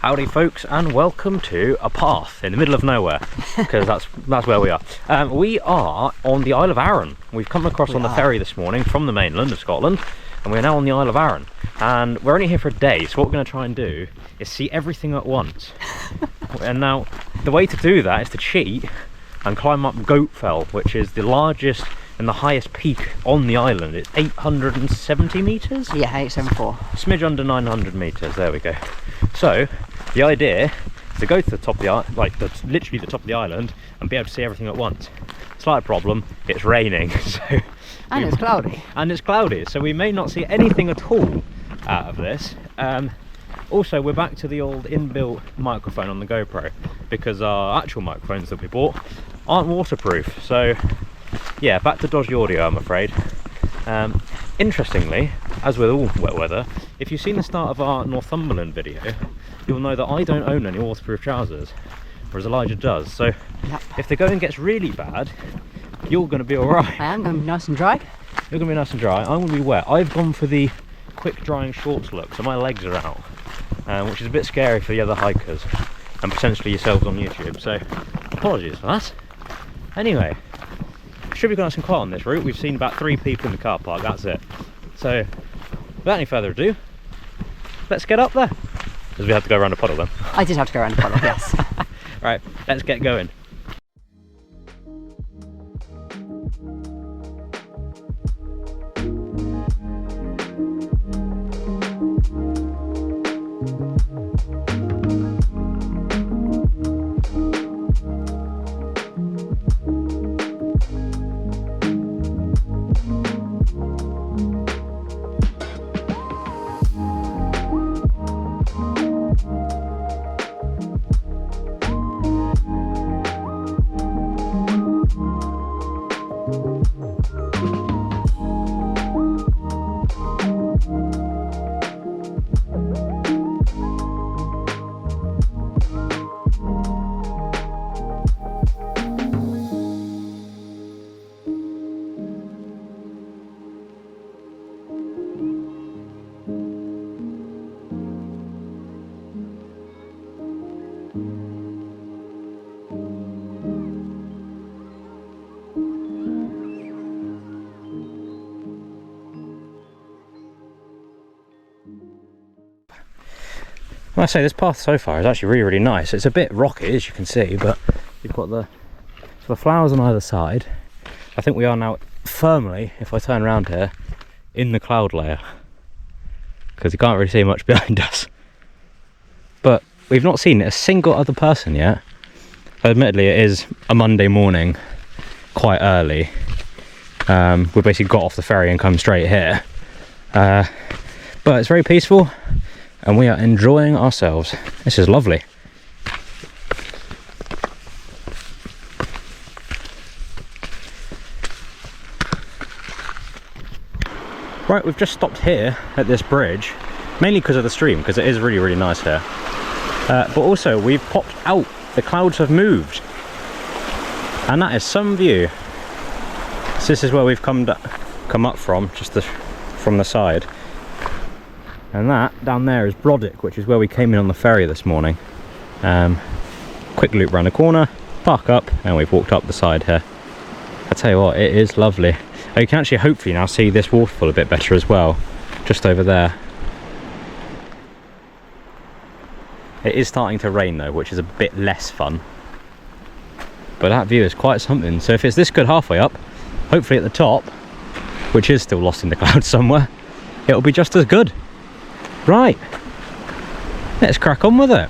Howdy folks, and welcome to a path in the middle of nowhere, because that's where we are. We are on the Isle of Arran. We've come across on the ferry this morning from the mainland of Scotland, and we're now on the Isle of Arran. And we're only here for a day, so what we're going to try and do is see everything at once. And now, the way to do that is to cheat and climb up Goatfell, which is the largest and the highest peak on the island. It's 870 metres? Yeah, 874. Smidge under 900 metres, there we go. So, the idea is to go to the top of the island, literally the top of the island, and be able to see everything at once. Slight problem, it's raining, so... And it's cloudy. And it's cloudy, so we may not see anything at all out of this. Also, we're back to the old inbuilt microphone on the GoPro, because our actual microphones that we bought aren't waterproof, so yeah, back to dodgy audio, I'm afraid. Interestingly, as with all wet weather, if you've seen the start of our Northumberland video, you'll know that I don't own any waterproof trousers, whereas Elijah does. So if the going gets really bad, you're going to be alright. I am going to be nice and dry. You're going to be nice and dry. I'm going to be wet. I've gone for the quick drying shorts look, so my legs are out, which is a bit scary for the other hikers and potentially yourselves on YouTube, so apologies for that. Anyway, should be nice and quiet on this route. We've seen about 3 people in the car park, that's it. So without any further ado, let's get up there, because we have to go around a puddle then. I did have to go around the puddle, yes. Right, let's get going. I say this path so far is actually really nice. It's a bit rocky, as you can see, but you've got the flowers on either side. I think we are now firmly, if I turn around here, in the cloud layer, because you can't really see much behind us. But we've not seen a single other person yet. Admittedly, it is a Monday morning, quite early. We basically got off the ferry and come straight here. But it's very peaceful, and we are enjoying ourselves. This is lovely. Right, we've just stopped here at this bridge, mainly because of the stream, because it is really nice here. But also, we've popped out. The clouds have moved. And that is some view. So this is where we've come up from, just from the side. And that down there is Brodick, which is where we came in on the ferry this morning. Quick loop around the corner, park up, and we've walked up the side here. I tell you what, it is lovely. You can actually hopefully now see this waterfall a bit better as well, just over there. It is starting to rain though, which is a bit less fun. But that view is quite something. So if it's this good halfway up, hopefully at the top, which is still lost in the clouds somewhere, it'll be just as good. Right, let's crack on with it.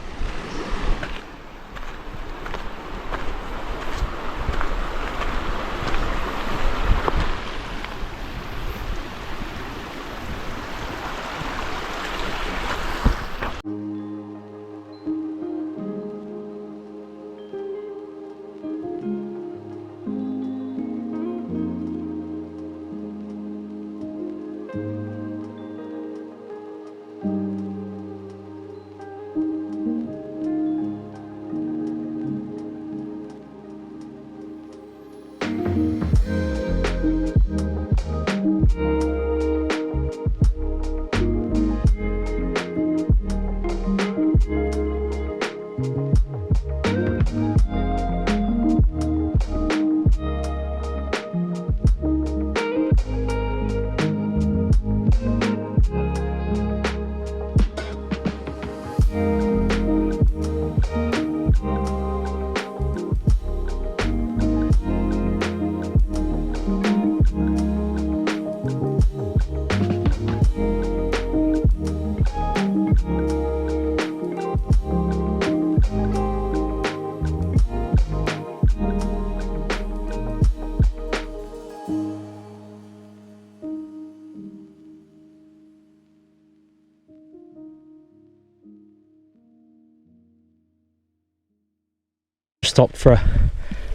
stopped for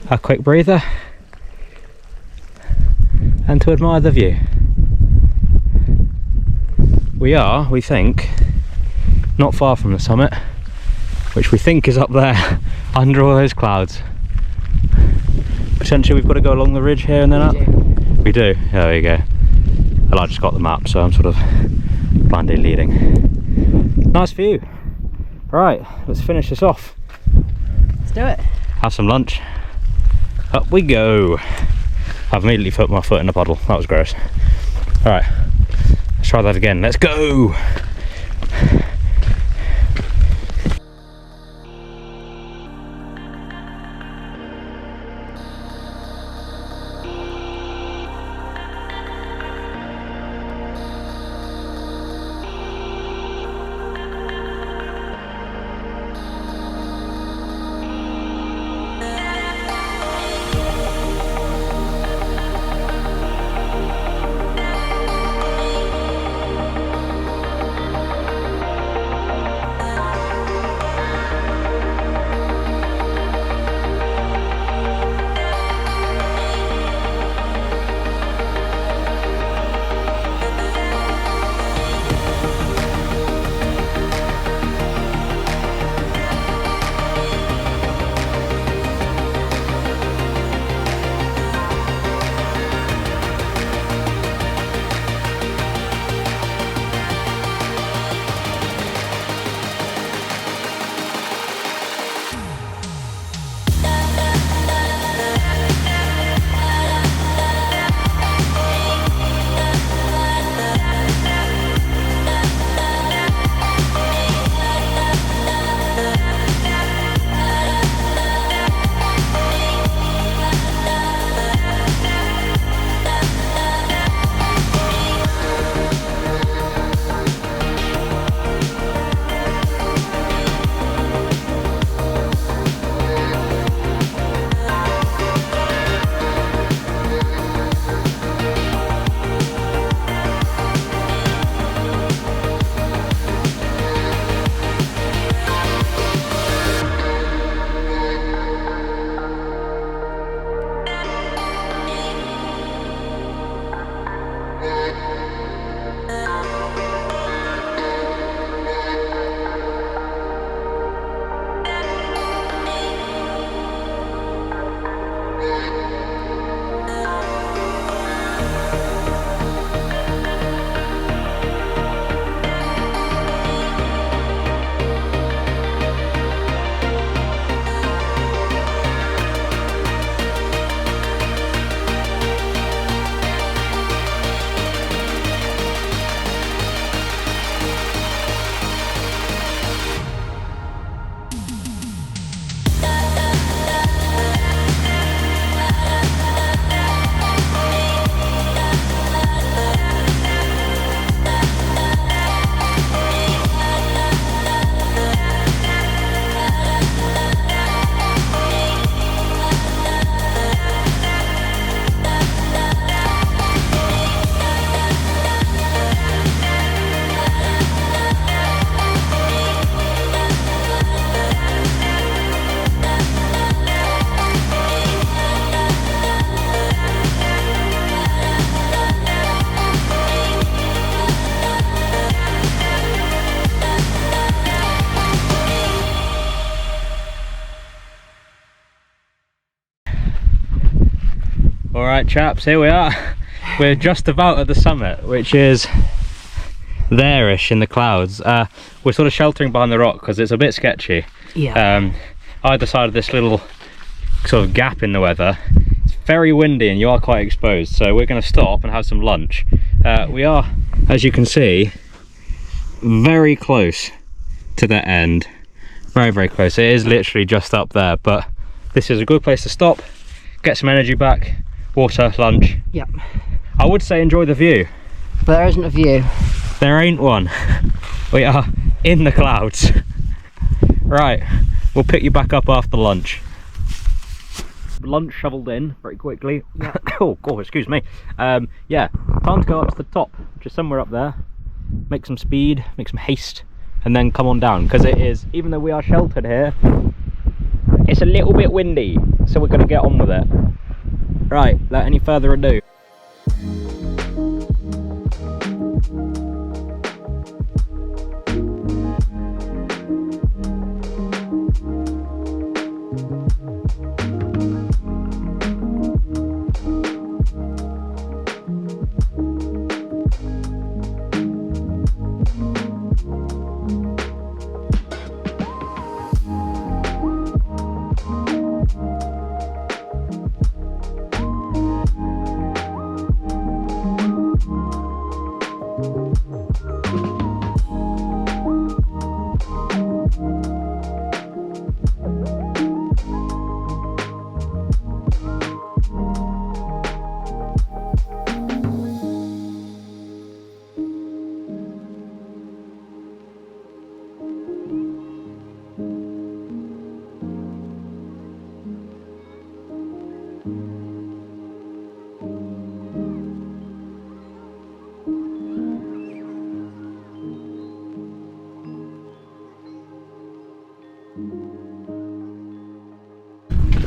a quick breather and to admire the view. We are, we think, not far from the summit, which we think is up there under all those clouds. Potentially we've got to go along the ridge here and then up. We do. Oh, there you go. Well, I just got the map, so I'm sort of blindly leading. Nice view. Right, let's finish this off. Let's do it. Have some lunch. Up we go. I've immediately put my foot in the puddle. That was gross. Alright, let's try that again. Let's go! Alright chaps, here we are. We're just about at the summit, which is there-ish in the clouds. We're sort of sheltering behind the rock because it's a bit sketchy. Yeah. Either side of this little sort of gap in the weather. It's very windy and you are quite exposed, so we're going to stop and have some lunch. We are, as you can see, very close to the end. Very, very close. It is literally just up there, but this is a good place to stop, get some energy back, water, lunch. Yep. I would say enjoy the view. But there isn't a view. There ain't one. We are in the clouds. Right, we'll pick you back up after lunch. Lunch shoveled in very quickly. Yep. Oh, excuse me. Yeah, time to go up to the top, which is somewhere up there. Make some speed, make some haste, and then come on down, because it is, even though we are sheltered here, it's it's a little bit windy, so we're going to get on with it. Right, without any further ado.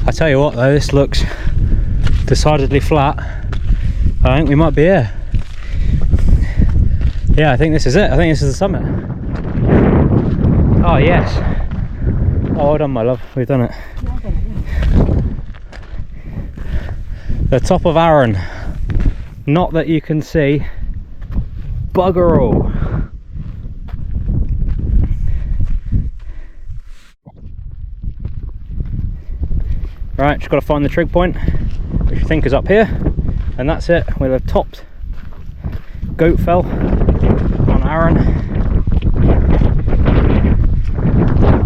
I tell you what though, this looks decidedly flat. I think we might be here. Yeah, I think this is it. I think this is the summit. Oh yes. Oh, well done my love, we've done it. The top of Arran. Not that you can see. Bugger all. Right, just got to find the trig point, which I think is up here, and that's it. We'll have topped Goatfell on Arran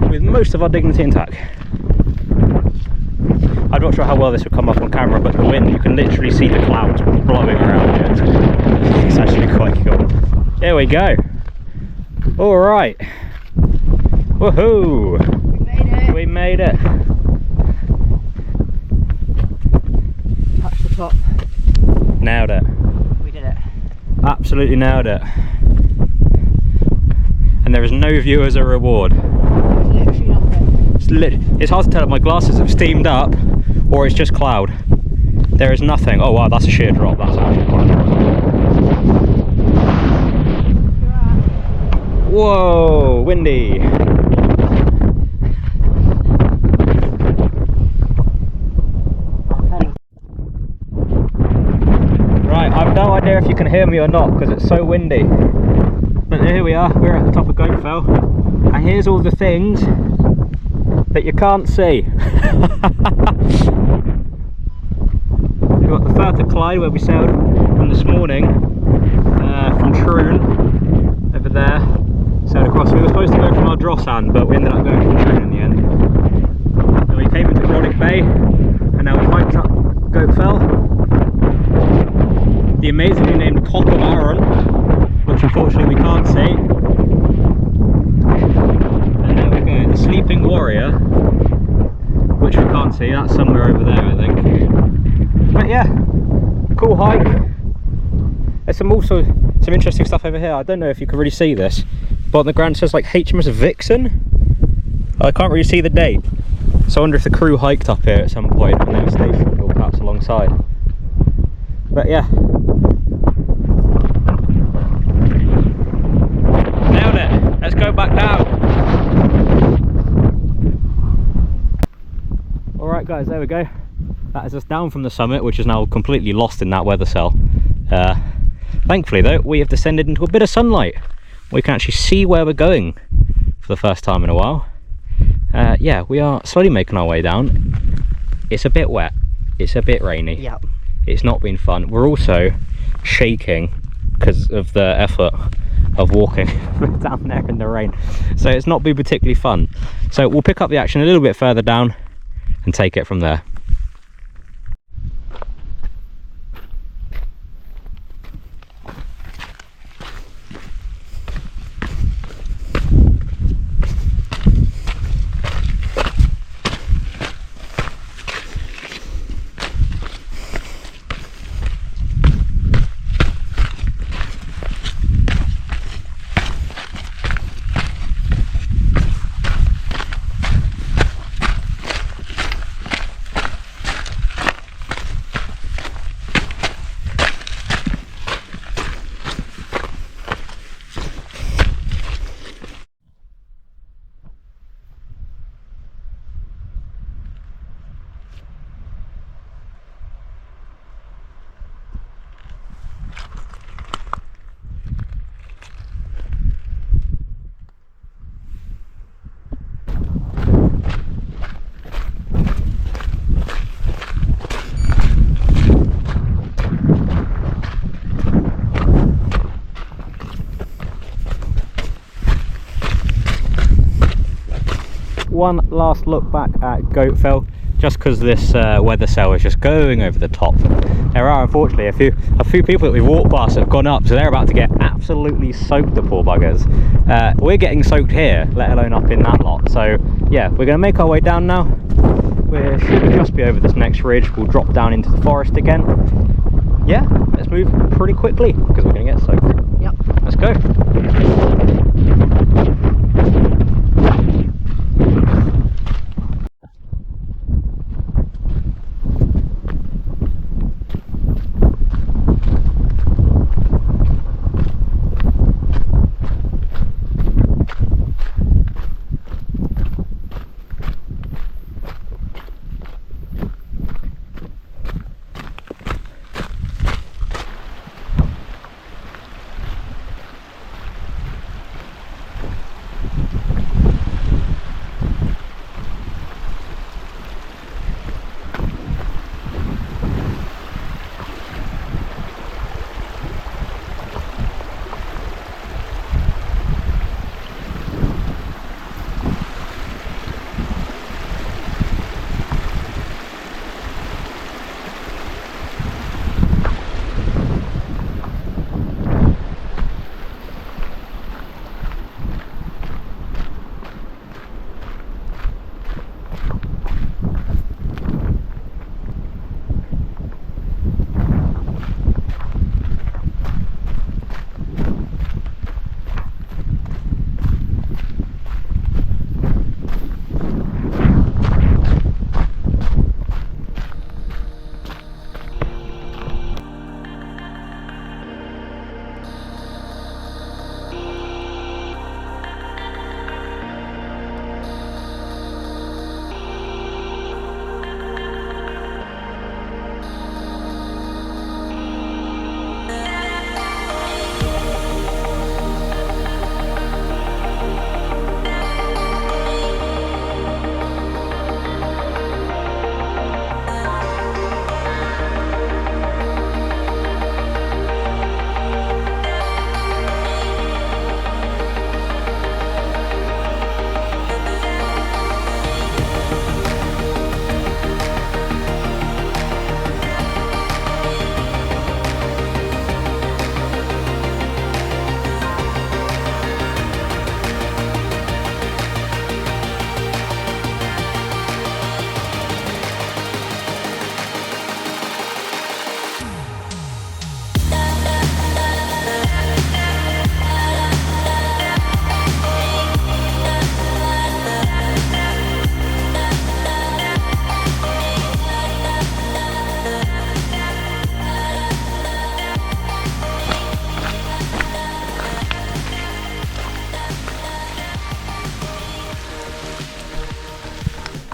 with most of our dignity intact. I'm not sure how well this will come up on camera, but the wind, you can literally see the clouds blowing around it. It's actually quite cool. There we go. All right. Woohoo! We made it. Top. Nailed it. We did it. Absolutely nailed it. And there is no view as a reward. Literally nothing. It's hard to tell if my glasses have steamed up or it's just cloud. There is nothing. Oh wow, that's a sheer drop. That's actually quite a drop. Whoa, windy. I've no idea if you can hear me or not because it's so windy. But here we are, we're at the top of Goatfell, and here's all the things that you can't see. We've got the Firth of Clyde where we sailed from this morning, from Troon, over there, sailed across. We were supposed to go from Ardrossan, but we ended up going from Troon in the end. Then we came into Brodick Bay, and now we hiked up Goatfell. The amazingly named Cock of Arran, which unfortunately we can't see. And there we go, the Sleeping Warrior, which we can't see, that's somewhere over there I think. But yeah, cool hike. There's also some interesting stuff over here. I don't know if you can really see this, but on the ground it says like HMS Vixen. I can't really see the date, so I wonder if the crew hiked up here at some point and they were stationed or perhaps alongside. But yeah. Nailed it. Let's go back down. Alright guys, there we go. That is us down from the summit, which is now completely lost in that weather cell. Thankfully though, we have descended into a bit of sunlight. We can actually see where we're going for the first time in a while. Yeah, we are slowly making our way down. It's a bit wet. It's a bit rainy. Yep. It's not been fun. We're also shaking because of the effort of walking down there in the rain. So it's not been particularly fun. So we'll pick up the action a little bit further down and take it from there. one last look back at Goatfell, just because this weather sail is just going over the top. There are unfortunately a few people that we walked past have gone up, so they're about to get absolutely soaked, the poor buggers. We're getting soaked here, let alone up in that lot. So yeah, we're going to make our way down now. We should just be over this next ridge. We'll drop down into the forest again. Yeah, let's move pretty quickly because we're going to get soaked. Yep. Let's go.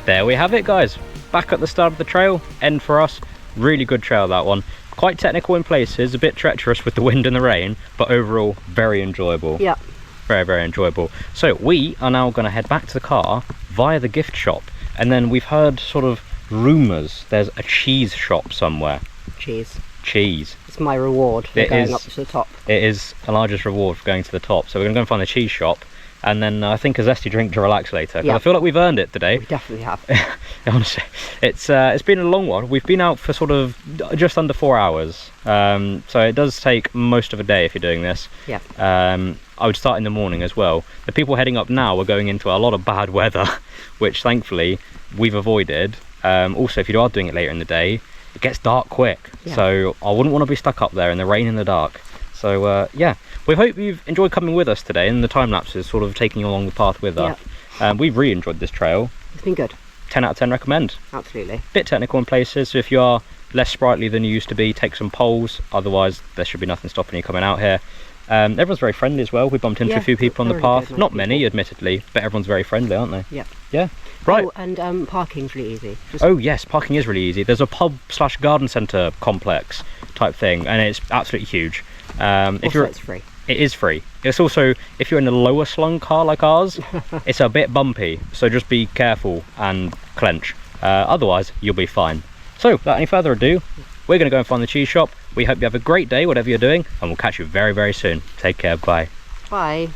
There we have it, guys. Back at the start of the trail, end for us. Really good trail, that one. Quite technical in places, a bit treacherous with the wind and the rain, but overall very enjoyable. Yeah. Very, very enjoyable. So we are now going to head back to the car via the gift shop, and then we've heard sort of rumours there's a cheese shop somewhere. Cheese. Cheese. It's my reward for going up to the top. It is the largest reward for going to the top. So we're going to go and find the cheese shop, and then I think a zesty drink to relax later. 'Cause Yeah. I feel like we've earned it today. We definitely have. Honestly, it's been a long one. We've been out for sort of just under 4 hours, so it does take most of a day if you're doing this. Yeah. I would start in the morning as well. The people heading up now are going into a lot of bad weather, which thankfully we've avoided. Also, if you are doing it later in the day, it gets dark quick, Yeah. so I wouldn't want to be stuck up there in the rain and the dark. So yeah, we hope you've enjoyed coming with us today, and the time lapses sort of taking you along the path with us. We've really enjoyed this trail. It's been good. 10 out of 10 recommend. Absolutely. Bit technical in places, so if you are less sprightly than you used to be, take some poles. Otherwise, there should be nothing stopping you coming out here. Everyone's very friendly as well. We bumped into a few people on the they're really path. good, nice Not many, people. admittedly, but everyone's very friendly, aren't they? Yeah. Yeah. Right. Oh, and parking's really easy. Just Oh yes, parking is really easy. There's a pub/garden centre complex type thing, and it's absolutely huge. also, it's free. It is free. It's also, if you're in a lower slung car like ours, it's a bit bumpy, so just be careful and clench. Otherwise, you'll be fine. So, without any further ado, we're going to go and find the cheese shop. We hope you have a great day, whatever you're doing, and we'll catch you very, very soon. Take care. Bye. Bye.